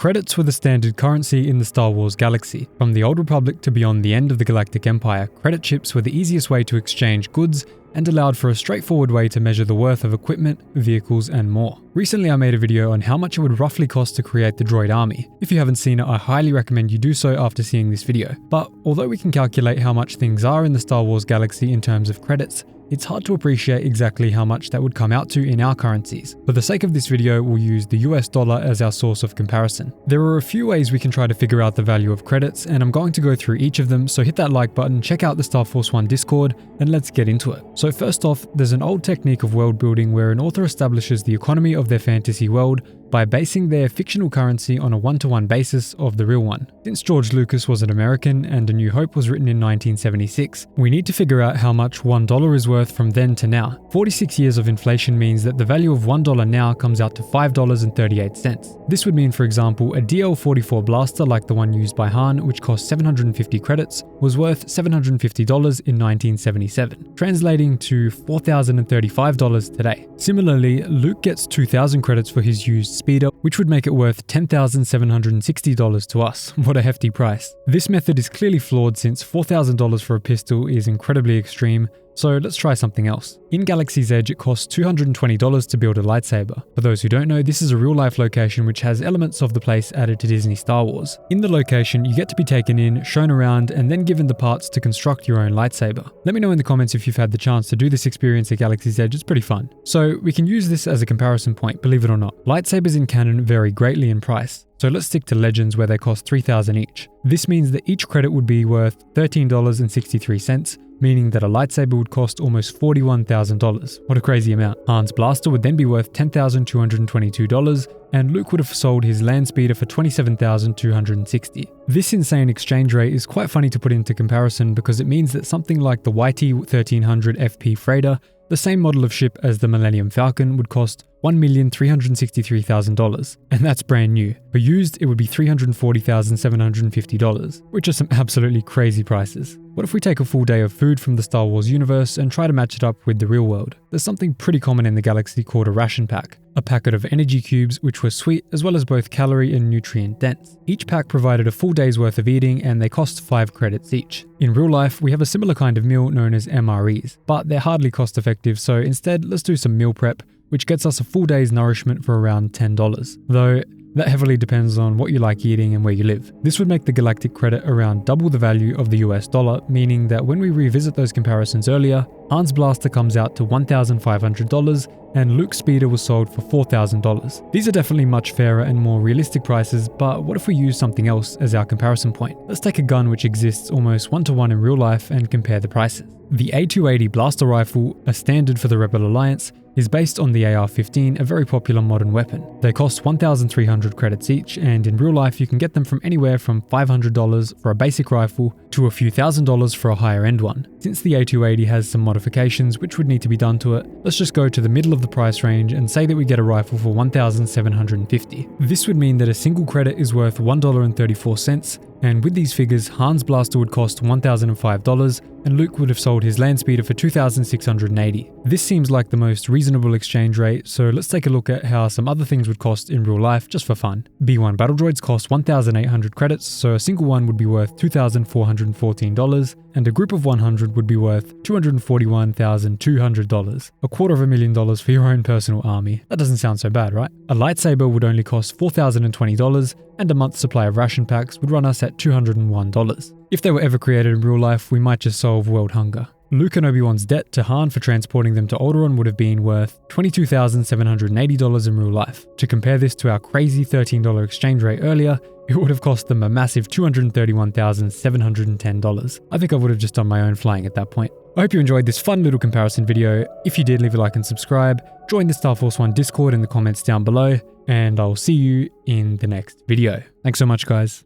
Credits were the standard currency in the Star Wars galaxy. From the Old Republic to beyond the end of the Galactic Empire, credit chips were the easiest way to exchange goods and allowed for a straightforward way to measure the worth of equipment, vehicles, and more. Recently I made a video on how much it would roughly cost to create the droid army. If you haven't seen it, I highly recommend you do so after seeing this video. But although we can calculate how much things are in the Star Wars galaxy in terms of credits, it's hard to appreciate exactly how much that would come out to in our currencies. For the sake of this video, we'll use the US dollar as our source of comparison. There are a few ways we can try to figure out the value of credits, and I'm going to go through each of them, so hit that like button, check out the Star Force 1 Discord, and let's get into it. So first off, there's an old technique of world building where an author establishes the economy of their fantasy world by basing their fictional currency on a one-to-one basis of the real one. Since George Lucas was an American and A New Hope was written in 1976, we need to figure out how much $1 is worth from then to now. 46 years of inflation means that the value of $1 now comes out to $5.38. This would mean, for example, a DL-44 blaster like the one used by Han, which cost 750 credits, was worth $750 in 1977, translating to $4,035 today. Similarly, Luke gets 2,000 credits for his used speeder, which would make it worth $10,760 to us. What a hefty price. This method is clearly flawed since $4,000 for a pistol is incredibly extreme, so let's try something else. In Galaxy's Edge, it costs $220 to build a lightsaber. For those who don't know, this is a real-life location which has elements of the place added to Disney Star Wars. In the location, you get to be taken in, shown around, and then given the parts to construct your own lightsaber. Let me know in the comments if you've had the chance to do this experience at Galaxy's Edge. It's pretty fun. So we can use this as a comparison point, believe it or not. Lightsabers in canon vary greatly in price. So let's stick to Legends where they cost 3,000 each. This means that each credit would be worth $13.63, meaning that a lightsaber would cost almost $41,000. What a crazy amount. Han's blaster would then be worth $10,222, and Luke would have sold his land speeder for $27,260. This insane exchange rate is quite funny to put into comparison because it means that something like the YT-1300 FP freighter, the same model of ship as the Millennium Falcon, would cost $1,363,000, and that's brand new. For used, it would be $340,750, which are some absolutely crazy prices. What if we take a full day of food from the Star Wars universe and try to match it up with the real world? There's something pretty common in the galaxy called a ration pack. A packet of energy cubes which were sweet as well as both calorie and nutrient dense. Each pack provided a full day's worth of eating and they cost 5 credits each. In real life, we have a similar kind of meal known as MREs, but they're hardly cost effective, so instead let's do some meal prep, which gets us a full day's nourishment for around $10. Though that heavily depends on what you like eating and where you live. This would make the galactic credit around double the value of the US dollar, meaning that when we revisit those comparisons earlier, Han's blaster comes out to $1,500 and Luke's speeder was sold for $4,000. These are definitely much fairer and more realistic prices, but what if we use something else as our comparison point? Let's take a gun which exists almost one-to-one in real life and compare the prices. The A280 blaster rifle, a standard for the Rebel Alliance, is based on the AR-15, a very popular modern weapon. They cost 1,300 credits each, and in real life you can get them from anywhere from $500 for a basic rifle to a few $1,000s for a higher end one. Since the A280 has some modifications which would need to be done to it, let's just go to the middle of the price range and say that we get a rifle for $1,750. This would mean that a single credit is worth $1.34, and with these figures, Han's blaster would cost $1,005 and Luke would have sold his land speeder for $2,680. This seems like the most reasonable exchange rate, so let's take a look at how some other things would cost in real life just for fun. B1 battle droids cost 1,800 credits, so a single one would be worth $2,414, and a group of 100 would be worth $241,200. $250,000 for your own personal army. That doesn't sound so bad, right? A lightsaber would only cost $4,020, and a month's supply of ration packs would run us at $201. If they were ever created in real life, we might just solve world hunger. Luke and Obi-Wan's debt to Han for transporting them to Alderaan would have been worth $22,780 in real life. To compare this to our crazy $13 exchange rate earlier, it would have cost them a massive $231,710. I think I would have just done my own flying at that point. I hope you enjoyed this fun little comparison video. If you did, leave a like and subscribe. Join the Star Force 1 Discord in the comments down below, and I'll see you in the next video. Thanks so much, guys.